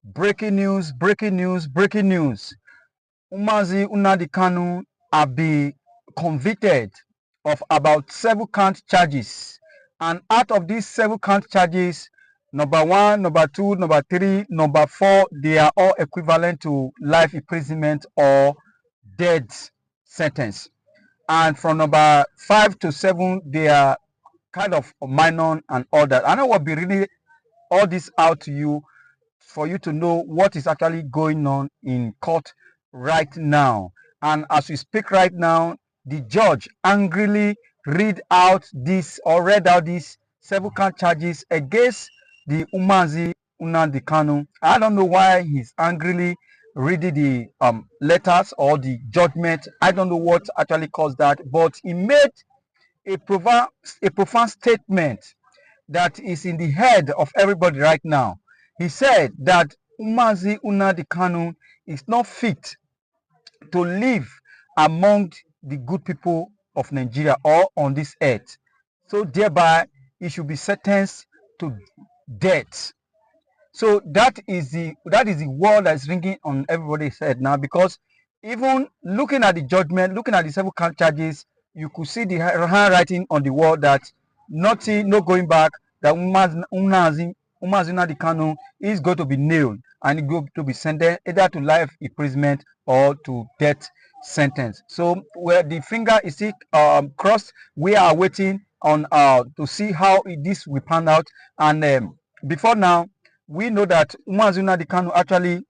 Breaking news, breaking news, breaking news. Mazi Nnamdi KANU have been convicted of about 7 count charges. And out of these 7 count charges, number 1, number 2, number 3, number 4, they are all equivalent to life imprisonment or death sentence. And from number 5 to 7, they are kind of minor and all that. I know what be really all this out to you for you to know what is actually going on in court right now. And as we speak right now, the judge angrily read out this or read out these 7 count charges against the Mazi Nnamdi KANU. I don't know why he's angrily reading the letters or the judgment. I don't know what actually caused that, but he made a profound statement that is in the head of everybody right now. He said that Mazi Nnamdi KANU is not fit to live among the good people of Nigeria or on this earth. So thereby, he should be sentenced to death. So that is the word that's ringing on everybody's head now, because even looking at the judgment, looking at the 7 count charges, you could see the handwriting on the wall that nothing, no going back, that Nnamdi KANU is going to be nailed and is going to be sentenced either to life imprisonment or to death sentence. So where the finger is still crossed, we are waiting on to see how this will pan out. And before now, we know that Nnamdi KANU actually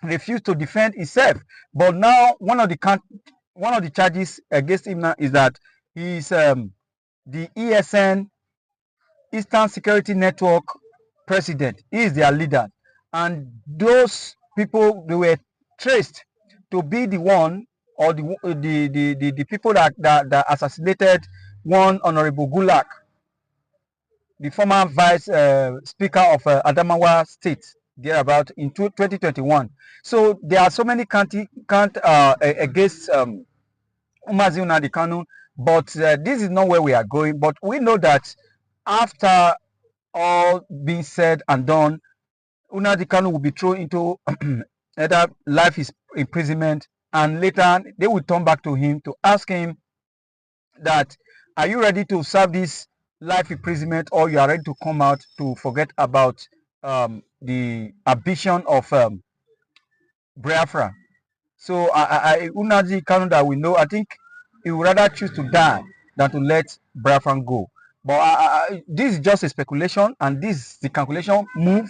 refused to defend himself. But now one of the charges against him now is that he is the ESN, Eastern Security Network president. He is their leader, and those people, they were traced to be the one or the people that assassinated one Honorable Gulak, the former vice speaker of Adamawa State, thereabout in 2021. So there are so many count against Mazi Nnamdi KANU, but this is not where we are going. But we know that after all being said and done, Nnamdi KANU will be thrown into either life imprisonment, and later they will turn back to him to ask him that, are you ready to serve this life imprisonment, or you are ready to come out to forget about the ambition of Biafra? So Nnamdi KANU, that we know, I think he would rather choose to die than to let Biafra go. But this is just a speculation, and this is the calculation move.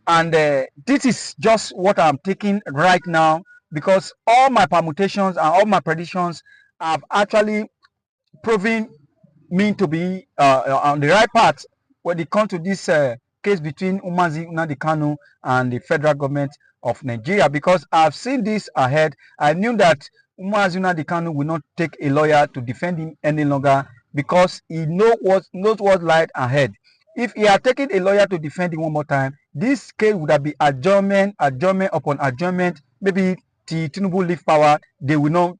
And this is just what I'm taking right now, because all my permutations and all my predictions have actually proven me to be on the right path when it comes to this case between Mazi Nnamdi KANU and the federal government of Nigeria. Because I've seen this ahead. I knew that Mazi Nnamdi KANU will not take a lawyer to defend him any longer, because he knows what lies ahead. If he had taken a lawyer to defend him one more time, this case would have been adjournment upon adjournment. Maybe the Tinubu leave power, they will not,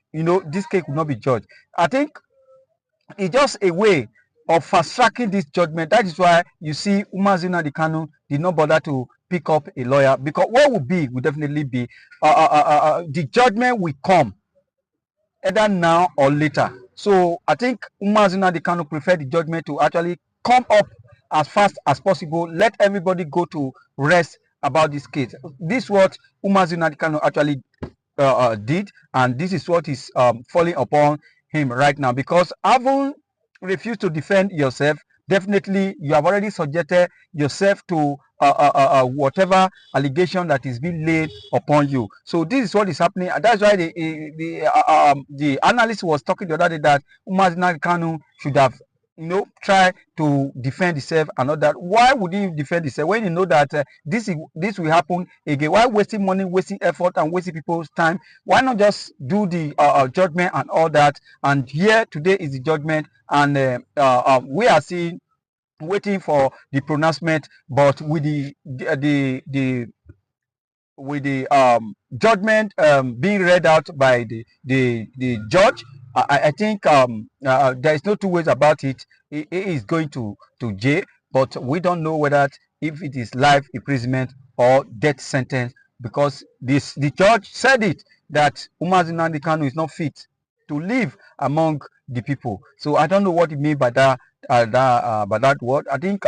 this case will not be judged. I think it's just a way of fast-tracking this judgment. That is why you see Mazi Nnamdi KANU did not bother to pick up a lawyer, because what will definitely be the judgment will come either now or later. So I think Mazi Nnamdi KANU preferred the judgment to actually come up as fast as possible. Let everybody go to rest about this case. This is what Mazi Nnamdi KANU actually did, and this is what is falling upon him right now. Because having refused to defend yourself, definitely you have already subjected yourself to whatever allegation that is being laid upon you. So this is what is happening, and that's why the analyst was talking the other day that Mazi Nnamdi KANU should have try to defend himself and all that. Why would he defend himself when you know that this will happen again? Why wasting money, wasting effort, and wasting people's time? Why not just do the judgment and all that? And here today is the judgment, and we are seeing, waiting for the pronouncement. But with the judgment being read out by the judge, I think there is no two ways about it. He is going to jail, but we don't know whether if it is life imprisonment or death sentence, because the judge said it that Nnamdi KANU is not fit to live among the people. So I don't know what it means by that word. I think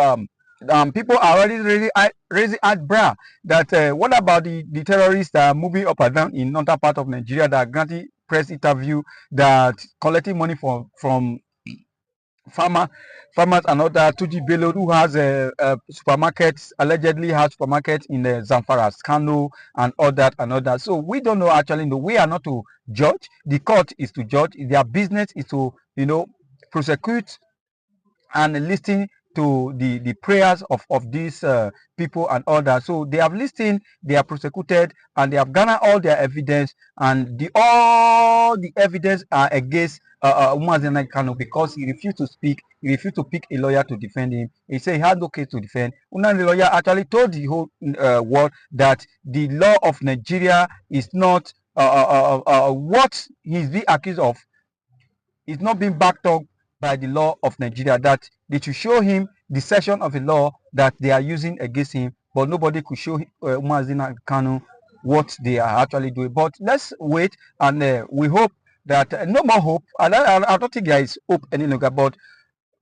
people are already raising eyebrow that what about the terrorists that are moving up and down in other part of Nigeria, that are granting press interview, that collecting money from farmers and other. Tuji Bello, who has a supermarket, allegedly has supermarket in the Zamfara, Kano, and all that and all that. So we don't know actually. No, we are not to judge. The court is to judge. Their business is to prosecute and listen to the prayers of these people and all that. So they have listened, they have prosecuted, and they have garnered all their evidence, and all the evidence are against Nnamdi KANU, because he refused to speak. He refused to pick a lawyer to defend him. He said he had no case to defend. Nnamdi lawyer actually told the whole world that the law of Nigeria is not what he's being accused of is not being backed up by the law of Nigeria, that they should show him the section of the law that they are using against him, but nobody could show Nnamdi KANU what they are actually doing. But let's wait, and we hope that no more hope. I don't think there is hope any longer, but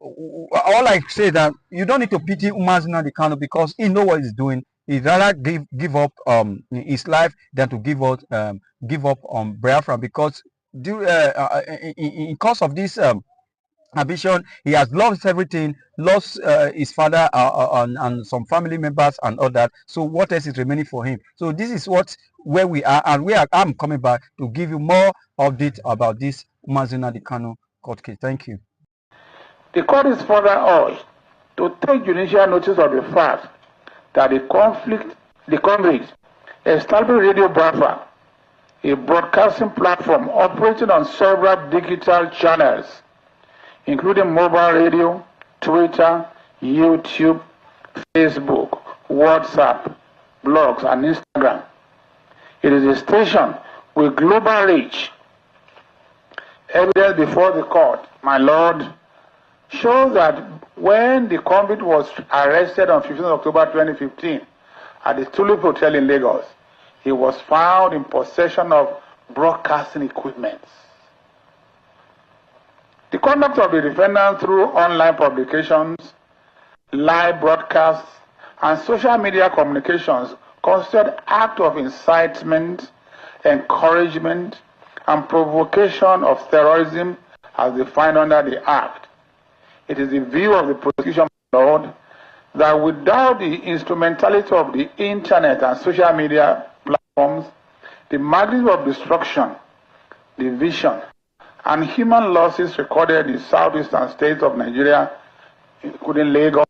all I say that you don't need to pity Nnamdi KANU, because he knows what he's doing. He'd rather give up his life than to give up on Biafra, because in course of this ambition, he has lost everything, lost his father and some family members and all that. So what else is remaining for him? So this is where we are, and I'm coming back to give you more update about this Nnamdi KANU court case. Thank you. The court is further urged to take judicial notice of the fact that the convicts established Radio Biafra, a broadcasting platform operating on several digital channels, including mobile radio, Twitter, YouTube, Facebook, WhatsApp, blogs, and Instagram. It is a station with global reach. Evidence before the court, my lord, shows that when the convict was arrested on 15 October 2015 at the Tulip Hotel in Lagos, he was found in possession of broadcasting equipment. The conduct of the defendant through online publications, live broadcasts, and social media communications constitute acts of incitement, encouragement, and provocation of terrorism as defined under the Act. It is the view of the prosecution, Lord, that without the instrumentality of the internet and social media platforms, the magnitude of destruction, division, and human losses recorded in southeastern states of Nigeria, including Lagos,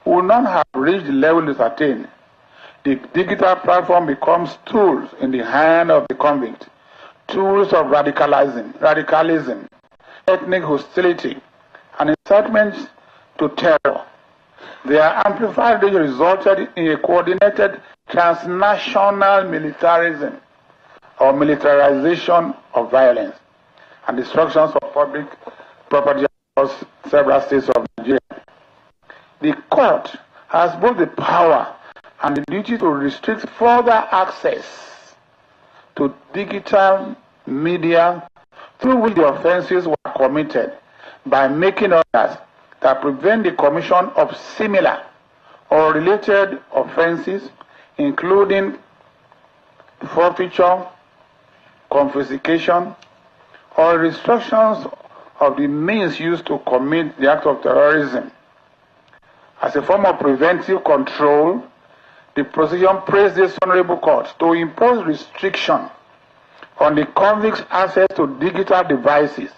would not have reached the level it attained. The digital platform becomes tools in the hand of the convict, tools of radicalism, ethnic hostility, and incitement to terror. Their amplified reach resulted in a coordinated transnational militarism or militarization of violence and destructions of public property across several states of Nigeria. The court has both the power and the duty to restrict further access to digital media through which the offenses were committed, by making orders that prevent the commission of similar or related offenses, including forfeiture, confiscation, or restrictions of the means used to commit the act of terrorism. As a form of preventive control, the prosecution prays this honorable court to impose restriction on the convict's access to digital devices,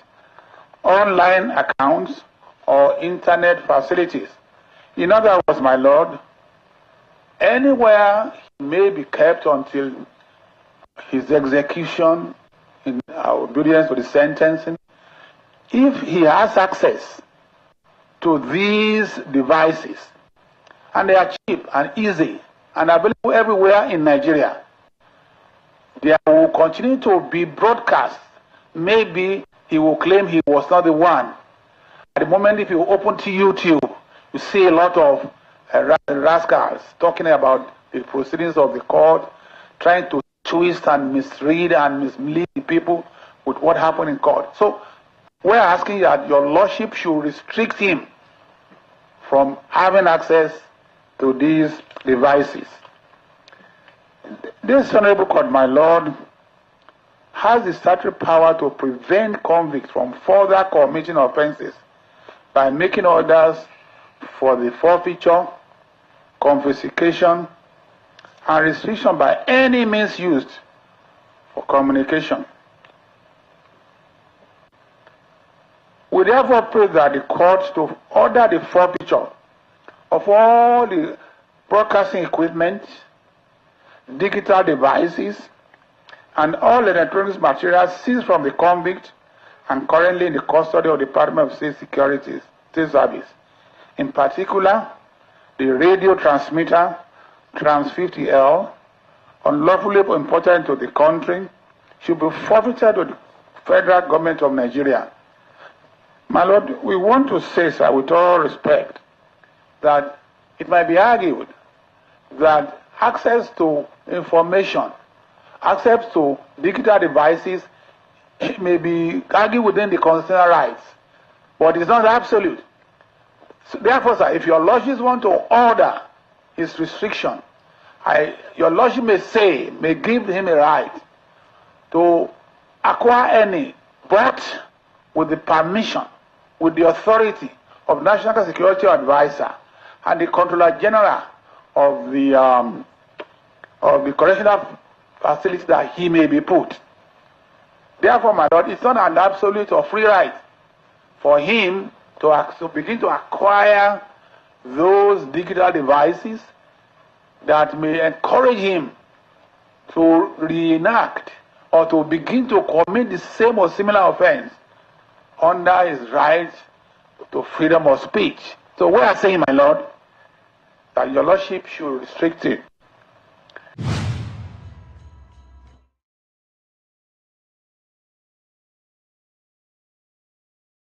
online accounts, or internet facilities. In other words, my lord, anywhere he may be kept until his execution in obedience to the sentencing, if he has access to these devices, and they are cheap and easy and available everywhere in Nigeria, there will continue to be broadcasts. Maybe he will claim he was not the one. At the moment, if you open to YouTube, you see a lot of rascals talking about the proceedings of the court, trying to twist and misread and mislead the people with what happened in court. So we're asking that your lordship should restrict him from having access to these devices. This honorable court, my lord, has the statutory power to prevent convicts from further committing offenses by making orders for the forfeiture, confiscation, and restriction by any means used for communication. We therefore pray that the court to order the forfeiture of all the broadcasting equipment, digital devices, and all electronic materials seized from the convict and currently in the custody of the Department of State Security, State Service. In particular, the radio transmitter Trans 50L, unlawfully imported into the country, should be forfeited to the federal government of Nigeria. My lord, we want to say, sir, with all respect, that it might be argued that access to information, access to digital devices may be argued within the constitutional rights, but it's not absolute. So therefore, sir, if your lordships want to order his restriction, your lordship may give him a right to acquire any, but with the permission, with the authority of National Security Advisor and the Controller General of the correctional facility that he may be put. Therefore, my lord, it's not an absolute or free right for him to begin to acquire those digital devices that may encourage him to reenact or to begin to commit the same or similar offense under his right to freedom of speech. So we are saying, my lord, that your lordship should restrict it.